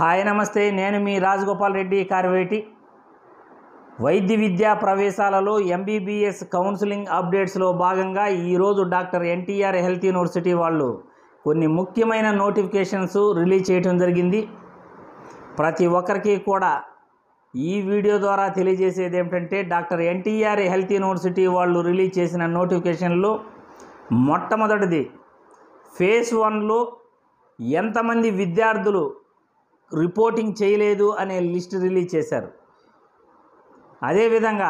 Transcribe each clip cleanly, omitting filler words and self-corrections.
Hi నమస్తే, నేను మీ రాజగోపాల్ రెడ్డి కార్వేటి. వైద్య విద్యా ప్రవేశాలలో ఎంబీబీఎస్ కౌన్సిలింగ్ అప్డేట్స్లో భాగంగా ఈరోజు డాక్టర్ ఎన్టీఆర్ హెల్త్ యూనివర్సిటీ వాళ్ళు కొన్ని ముఖ్యమైన నోటిఫికేషన్స్ రిలీజ్ చేయడం జరిగింది. ప్రతి ఒక్కరికి కూడా ఈ వీడియో ద్వారా తెలియజేసేది ఏమిటంటే, డాక్టర్ ఎన్టీఆర్ హెల్త్ యూనివర్సిటీ వాళ్ళు రిలీజ్ చేసిన నోటిఫికేషన్లో మొట్టమొదటిది ఫేజ్ 1లో ఎంతమంది విద్యార్థులు రిపోర్టింగ్ చేయలేదు అనే లిస్ట్ రిలీజ్ చేశారు. అదేవిధంగా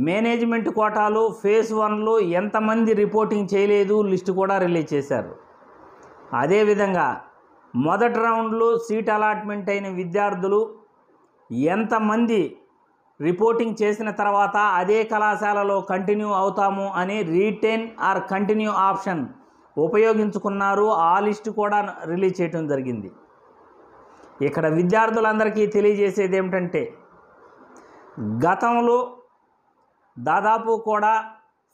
మేనేజ్మెంట్ కోటాలో ఫేజ్ 1లో ఎంతమంది రిపోర్టింగ్ చేయలేదు లిస్ట్ కూడా రిలీజ్ చేశారు. అదేవిధంగా మొదటి రౌండ్లో సీట్ అలాట్మెంట్ అయిన విద్యార్థులు ఎంతమంది రిపోర్టింగ్ చేసిన తర్వాత అదే కళాశాలలో కంటిన్యూ అవుతాము అని రీటైన్ ఆర్ కంటిన్యూ ఆప్షన్ ఉపయోగించుకున్నారు. ఆ లిస్ట్ కూడా రిలీజ్ చేయడం జరిగింది. ఇక్కడ విద్యార్థులందరికీ తెలియజేసేది ఏమిటంటే, గతంలో దాదాపు కూడా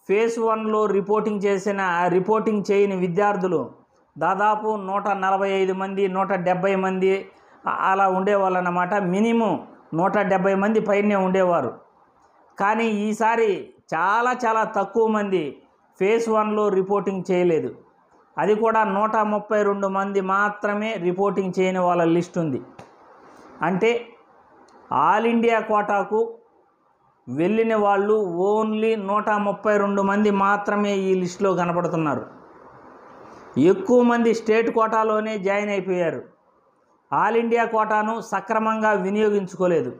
ఫేజ్ 1లో రిపోర్టింగ్ చేయని విద్యార్థులు దాదాపు 145 మంది 170 మంది అలా ఉండేవాళ్ళు అన్నమాట. మినిమం 170 మంది పైనే ఉండేవారు. కానీ ఈసారి చాలా తక్కువ మంది ఫేజ్ 1లో రిపోర్టింగ్ చేయలేదు. అది కూడా 132 మంది మాత్రమే రిపోర్టింగ్ చేయని వాళ్ళ లిస్ట్ ఉంది. అంటే ఆల్ ఇండియా కోటాకు వెళ్ళిన వాళ్ళు ఓన్లీ 132 మంది మాత్రమే ఈ లిస్టులో కనపడుతున్నారు. ఎక్కువ మంది స్టేట్ కోటాలోనే జాయిన్ అయిపోయారు. ఆల్ ఇండియా కోటాను సక్రమంగా వినియోగించుకోలేదు.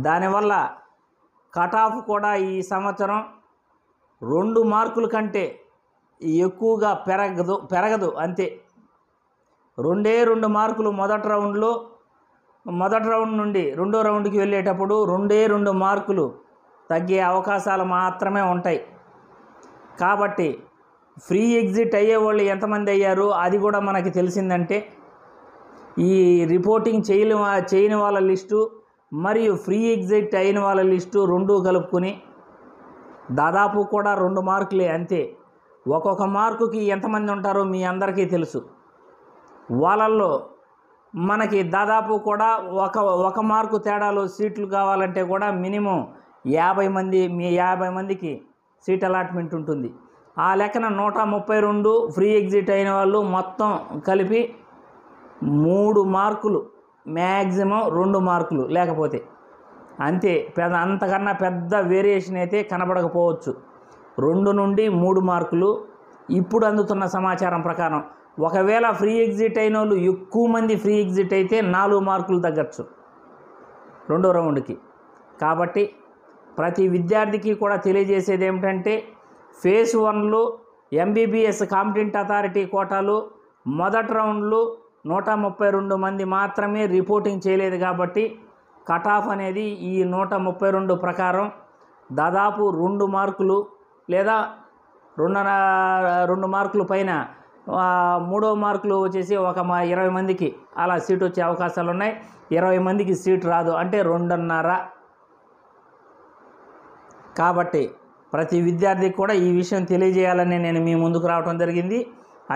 దానివల్ల కట్ ఆఫ్ కూడా ఈ సంవత్సరం 2 మార్కుల కంటే ఎక్కువగా పెరగదు అంతే. 2 మార్కులు మొదటి రౌండ్ నుండి రెండో రౌండ్కి వెళ్ళేటప్పుడు 2 మార్కులు తగ్గే అవకాశాలు మాత్రమే ఉంటాయి. కాబట్టి ఫ్రీ ఎగ్జిట్ అయ్యేవాళ్ళు ఎంతమంది అయ్యారు అది కూడా మనకి తెలిసిందంటే, ఈ రిపోర్టింగ్ చేయని వాళ్ళ లిస్టు మరియు ఫ్రీ ఎగ్జిట్ అయిన వాళ్ళ లిస్టు 2 కలుపుకొని దాదాపు కూడా 2 మార్కులే అంతే. ఒక్కొక్క మార్కుకి ఎంతమంది ఉంటారో మీ అందరికీ తెలుసు. వాళ్ళల్లో మనకి దాదాపు కూడా ఒక మార్కు తేడాలో సీట్లు కావాలంటే కూడా మినిమం 50 మందికి సీట్ అలాట్మెంట్ ఉంటుంది. ఆ లెక్కన 132 ఫ్రీ ఎగ్జిట్ అయిన వాళ్ళు మొత్తం కలిపి 3 మార్కులు, మ్యాక్సిమం 2 మార్కులు లేకపోతే అంతే. అంతకన్నా పెద్ద వేరియేషన్ అయితే కనబడకపోవచ్చు. 2 నుండి 3 మార్కులు ఇప్పుడు అందుతున్న సమాచారం ప్రకారం. ఒకవేళ ఫ్రీ ఎగ్జిట్ అయిన వాళ్ళు ఎక్కువ మంది ఫ్రీ ఎగ్జిట్ అయితే 4 మార్కులు తగ్గచ్చు రెండో రౌండ్కి. కాబట్టి ప్రతి విద్యార్థికి కూడా తెలియజేసేది ఏమిటంటే, ఫేజ్ 1లో ఎంబీబీఎస్ కాంపిటెంట్ అథారిటీ కోటాలో మొదటి రౌండ్లో 132 మంది మాత్రమే రిపోర్టింగ్ చేయలేదు. కాబట్టి కట్ ఆఫ్ అనేది ఈ 132 ప్రకారం దాదాపు 2 మార్కులు లేదా 2 మార్కుల పైన 3వ మార్కులు వచ్చేసి ఒక 20 మందికి అలా సీట్ వచ్చే అవకాశాలు ఉన్నాయి. 20 మందికి సీట్ రాదు అంటే 2.5. కాబట్టి ప్రతి విద్యార్థికి కూడా ఈ విషయం తెలియజేయాలని నేను మీ ముందుకు రావడం జరిగింది.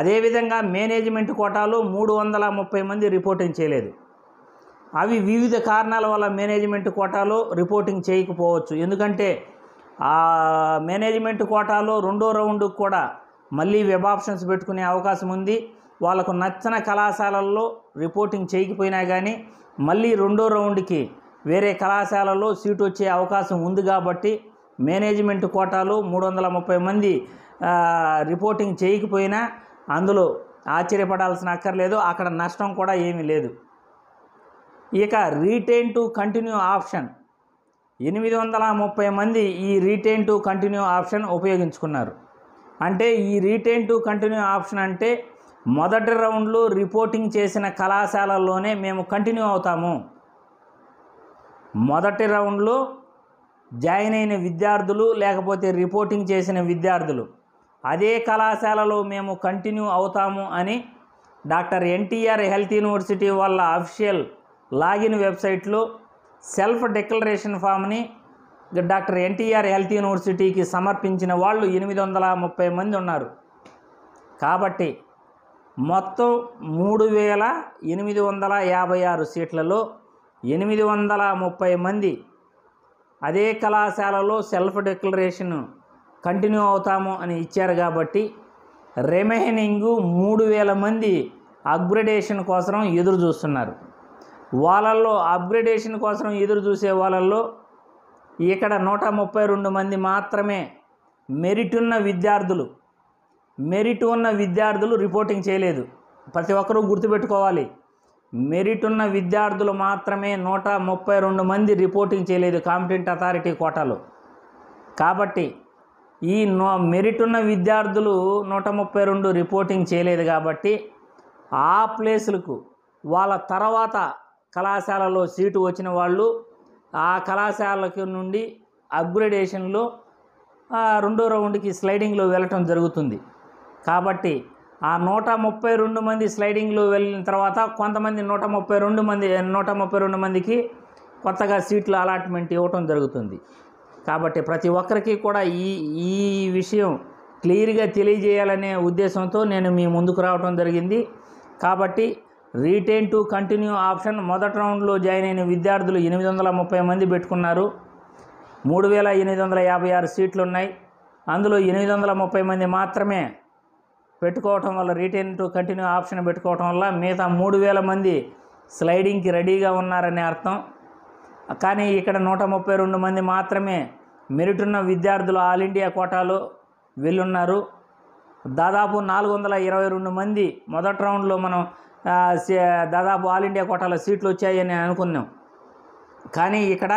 అదేవిధంగా మేనేజ్మెంట్ కోటాలో 330 మంది రిపోర్టింగ్ చేయలేదు. అవి వివిధ కారణాల వల్ల మేనేజ్మెంట్ కోటాలో రిపోర్టింగ్ చేయకపోవచ్చు. ఎందుకంటే ఆ మేనేజ్మెంట్ కోటాలో రెండో రౌండ్కి కూడా మళ్ళీ వెబ్ ఆప్షన్స్ పెట్టుకునే అవకాశం ఉంది. వాళ్ళకు నచ్చిన కళాశాలల్లో రిపోర్టింగ్ చేయకపోయినా కానీ మళ్ళీ రెండో రౌండ్కి వేరే కళాశాలలో సీట్ వచ్చే అవకాశం ఉంది. కాబట్టి మేనేజ్మెంట్ కోటాలో 330 మంది రిపోర్టింగ్ చేయకపోయినా అందులో ఆశ్చర్యపడాల్సిన అక్కర్లేదు. అక్కడ నష్టం కూడా ఏమీ లేదు. ఇక రీటైన్ టు కంటిన్యూ ఆప్షన్ 830 మంది ఈ రీటైన్ టు కంటిన్యూ ఆప్షన్ ఉపయోగించుకున్నారు. అంటే ఈ రీటైన్ టు కంటిన్యూ ఆప్షన్ అంటే, మొదటి రౌండ్లో రిపోర్టింగ్ చేసిన కళాశాలల్లోనే మేము కంటిన్యూ అవుతాము. మొదటి రౌండ్లో జాయిన్ అయిన విద్యార్థులు లేకపోతే రిపోర్టింగ్ చేసిన విద్యార్థులు అదే కళాశాలలో మేము కంటిన్యూ అవుతాము అని డాక్టర్ ఎన్టీఆర్ హెల్త్ యూనివర్సిటీ వాళ్ళ అఫీషియల్ లాగిన్ వెబ్సైట్లో సెల్ఫ్ డిక్లరేషన్ ఫామ్ని డాక్టర్ ఎన్టీఆర్ హెల్త్ యూనివర్సిటీకి సమర్పించిన వాళ్ళు 830 మంది ఉన్నారు. కాబట్టి మొత్తం 3856 సీట్లలో 830 మంది అదే కళాశాలలో సెల్ఫ్ డిక్లరేషన్ కంటిన్యూ అవుతాము అని ఇచ్చారు కాబట్టి రిమైనింగ్ 3000 మంది అప్గ్రేడేషన్ కోసం ఎదురు చూస్తున్నారు. వాళ్ళల్లో అప్గ్రేడేషన్ కోసం ఎదురు చూసే వాళ్ళల్లో ఇక్కడ 132 మంది మాత్రమే మెరిట్ ఉన్న విద్యార్థులు రిపోర్టింగ్ చేయలేదు. ప్రతి ఒక్కరూ గుర్తుపెట్టుకోవాలి, మెరిట్ ఉన్న విద్యార్థులు మాత్రమే 132 మంది రిపోర్టింగ్ చేయలేదు కాంపిటెంట్ అథారిటీ కోటాలో. కాబట్టి ఈ మెరిట్ ఉన్న విద్యార్థులు 132 రిపోర్టింగ్ చేయలేదు కాబట్టి ఆ ప్లేసులకు వాళ్ళ తర్వాత కళాశాలలో సీటు వచ్చిన వాళ్ళు ఆ కళాశాలకు నుండి అప్గ్రేడేషన్లో రెండో రౌండ్కి స్లైడింగ్లో వెళ్ళటం జరుగుతుంది. కాబట్టి ఆ 132 మంది స్లైడింగ్లో వెళ్ళిన తర్వాత కొంతమంది 132 మందికి కొత్తగా సీట్ల అలాట్మెంట్ ఇవ్వటం జరుగుతుంది. కాబట్టి ప్రతి ఒక్కరికి కూడా ఈ విషయం క్లియర్గా తెలియజేయాలనే ఉద్దేశంతో నేను మీ ముందుకు రావడం జరిగింది. కాబట్టి రీటైన్ టు కంటిన్యూ ఆప్షన్ మొదటి రౌండ్లో జాయిన్ అయిన విద్యార్థులు 830 మంది పెట్టుకున్నారు. 3856 సీట్లు ఉన్నాయి. అందులో 830 మంది మాత్రమే పెట్టుకోవటం వల్ల రీటైన్ టు కంటిన్యూ ఆప్షన్ పెట్టుకోవటం వల్ల మిగతా 3000 మంది స్లైడింగ్కి రెడీగా ఉన్నారనే అర్థం. కానీ ఇక్కడ 132 మంది మాత్రమే మెరిట్ ఉన్న విద్యార్థులు ఆల్ ఇండియా కోటాలో వెళ్ళున్నారు. దాదాపు 422 మంది మొదటి రౌండ్లో మనం దాదాపు ఆల్ ఇండియా కోటాలో సీట్లు వచ్చాయని అనుకున్నాం. కానీ ఇక్కడ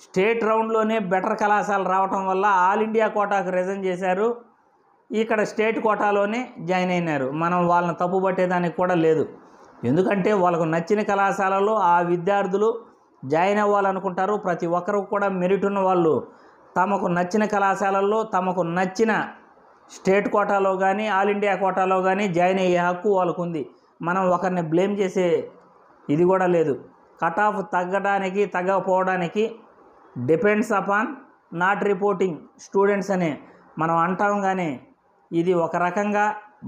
స్టేట్ రౌండ్లోనే బెటర్ కళాశాల రావటం వల్ల ఆల్ ఇండియా కోటాకు రిజైన్ చేశారు. ఇక్కడ స్టేట్ కోటాలోనే జాయిన్ అయినారు. మనం వాళ్ళని తప్పు పట్టేదానికి కూడా లేదు. ఎందుకంటే వాళ్ళకు నచ్చిన కళాశాలలో ఆ విద్యార్థులు జాయిన్ అవ్వాలనుకుంటారు. ప్రతి ఒక్కరు కూడా మెరిట్ ఉన్న వాళ్ళు తమకు నచ్చిన కళాశాలల్లో తమకు నచ్చిన స్టేట్ కోటాలో కానీ ఆల్ ఇండియా కోటాలో కానీ జాయిన్ అయ్యే హక్కు వాళ్ళకు ఉంది. మనం ఒకరిని బ్లేమ్ చేసే ఇది కూడా లేదు. కట్ ఆఫ్ తగ్గడానికి తగ్గకపోవడానికి depends upon not reporting students అని మనం అంటాం. కానీ ఇది ఒక రకంగా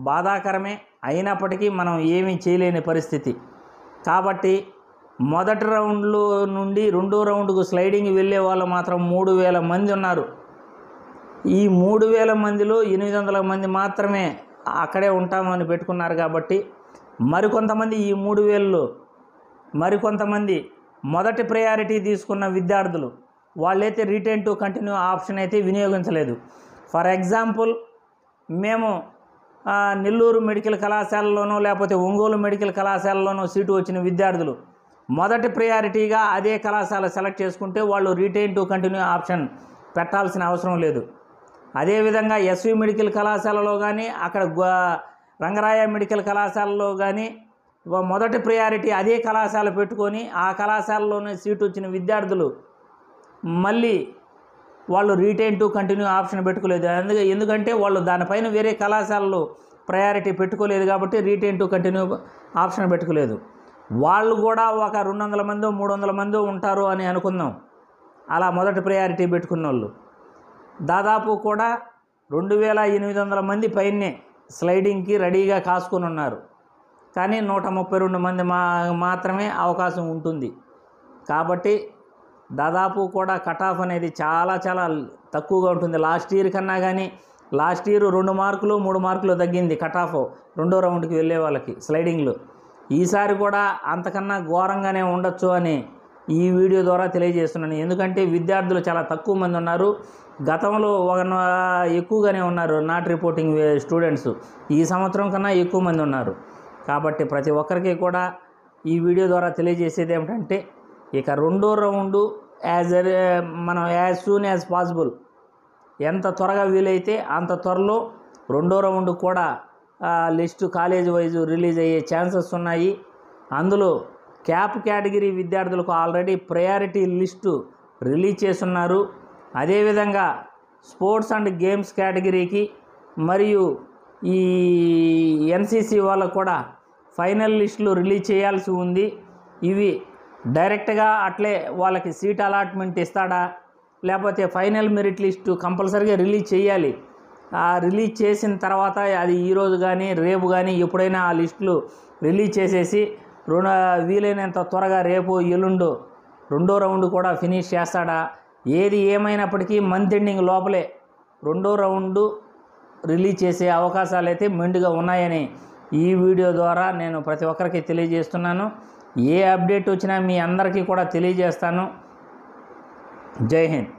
బాధాకరమే. అయినప్పటికీ మనం ఏమీ చేయలేని పరిస్థితి. కాబట్టి మొదటి రౌండ్లో నుండి రెండో రౌండ్కు స్లైడింగ్ వెళ్ళే వాళ్ళు మాత్రం 3000 మంది ఉన్నారు. ఈ 3000 మందిలో 800 మంది మాత్రమే అక్కడే ఉంటామని పెట్టుకున్నారు. కాబట్టి మరికొంతమంది ఈ 3000లో మరికొంతమంది మొదటి ప్రయారిటీ తీసుకున్న విద్యార్థులు వాళ్ళైతే రిటైన్ టు కంటిన్యూ ఆప్షన్ అయితే వినియోగించలేదు. ఫర్ ఎగ్జాంపుల్, మేము నెల్లూరు మెడికల్ కళాశాలలోనో లేకపోతే ఒంగోలు మెడికల్ కళాశాలలోనో సీటు వచ్చిన విద్యార్థులు మొదటి ప్రయారిటీగా అదే కళాశాల సెలెక్ట్ చేసుకుంటే వాళ్ళు రిటైన్ టు కంటిన్యూ ఆప్షన్ పెట్టాల్సిన అవసరం లేదు. అదేవిధంగా ఎస్వి మెడికల్ కళాశాలలో కానీ అక్కడ రంగరాయ మెడికల్ కళాశాలలో కానీ మొదటి ప్రయారిటీ అదే కళాశాల పెట్టుకొని ఆ కళాశాలలోనే సీటు వచ్చిన విద్యార్థులు మళ్ళీ వాళ్ళు రిటైన్ టు కంటిన్యూ ఆప్షన్ పెట్టుకోలేదు. ఎందుకంటే వాళ్ళు దానిపైన వేరే కళాశాలలో ప్రయారిటీ పెట్టుకోలేదు కాబట్టి రిటైన్ టు కంటిన్యూ ఆప్షన్ పెట్టుకోలేదు. వాళ్ళు కూడా ఒక 200 మందో 300 మందో ఉంటారు అని అనుకుందాం. అలా మొదటి ప్రయారిటీ పెట్టుకున్న వాళ్ళు దాదాపు కూడా 2800 మంది పైనే స్లైడింగ్కి రెడీగా కాసుకొని ఉన్నారు. కానీ 132 మంది మాత్రమే అవకాశం ఉంటుంది. కాబట్టి దాదాపు కూడా కట్ ఆఫ్ అనేది చాలా చాలా తక్కువగా ఉంటుంది. లాస్ట్ ఇయర్ కన్నా కానీ లాస్ట్ ఇయర్ 2 మార్కులు 3 మార్కులు తగ్గింది కట్ ఆఫ్ రెండో రౌండ్కి వెళ్ళే వాళ్ళకి స్లైడింగ్లో. ఈసారి కూడా అంతకన్నా ఘోరంగానే ఉండొచ్చు అని ఈ వీడియో ద్వారా తెలియజేస్తున్నాను. ఎందుకంటే విద్యార్థులు చాలా తక్కువ మంది ఉన్నారు. గతంలో ఎక్కువగానే ఉన్నారు నాట్ రిపోర్టింగ్ స్టూడెంట్స్. ఈ సంవత్సరం కన్నా ఎక్కువ మంది ఉన్నారు. కాబట్టి ప్రతి ఒక్కరికి కూడా ఈ వీడియో ద్వారా తెలియజేసేది ఏమిటంటే ఇక రెండో రౌండు మనం యాజ్ సూన్ యాజ్ పాసిబుల్ ఎంత త్వరగా వీలైతే అంత త్వరలో రెండో రౌండ్ కూడా లిస్టు కాలేజ్ వైజు రిలీజ్ అయ్యే ఛాన్సెస్ ఉన్నాయి. అందులో క్యాప్ కేటగిరీ విద్యార్థులకు ఆల్రెడీ ప్రయారిటీ లిస్టు రిలీజ్ చేస్తున్నారు. అదేవిధంగా స్పోర్ట్స్ అండ్ గేమ్స్ కేటగిరీకి మరియు ఈ ఎన్సీసీ వాళ్ళకు కూడా ఫైనల్ లిస్టులు రిలీజ్ చేయాల్సి ఉంది. ఇవి డైరెక్ట్గా అట్లే వాళ్ళకి సీట్ అలాట్మెంట్ ఇస్తాడా లేకపోతే ఫైనల్ మెరిట్ లిస్టు కంపల్సరీగా రిలీజ్ చేయాలి. రిలీజ్ చేసిన తర్వాత అది ఈరోజు కానీ రేపు కానీ ఎప్పుడైనా ఆ లిస్టులు రిలీజ్ చేసేసి వీలైనంత త్వరగా రేపు ఎల్లుండు రెండో రౌండ్ కూడా ఫినిష్ చేస్తాడా? ఏది ఏమైనప్పటికీ మంత్ ఎండింగ్ లోపలే రెండో రౌండు రిలీజ్ చేసే అవకాశాలు అయితే మెండుగా ఉన్నాయని ఈ వీడియో ద్వారా నేను ప్రతి ఒక్కరికి తెలియజేస్తున్నాను. ఏ అప్డేట్ వచ్చినా మీ అందరికీ కూడా తెలియజేస్తాను. జై హింద్.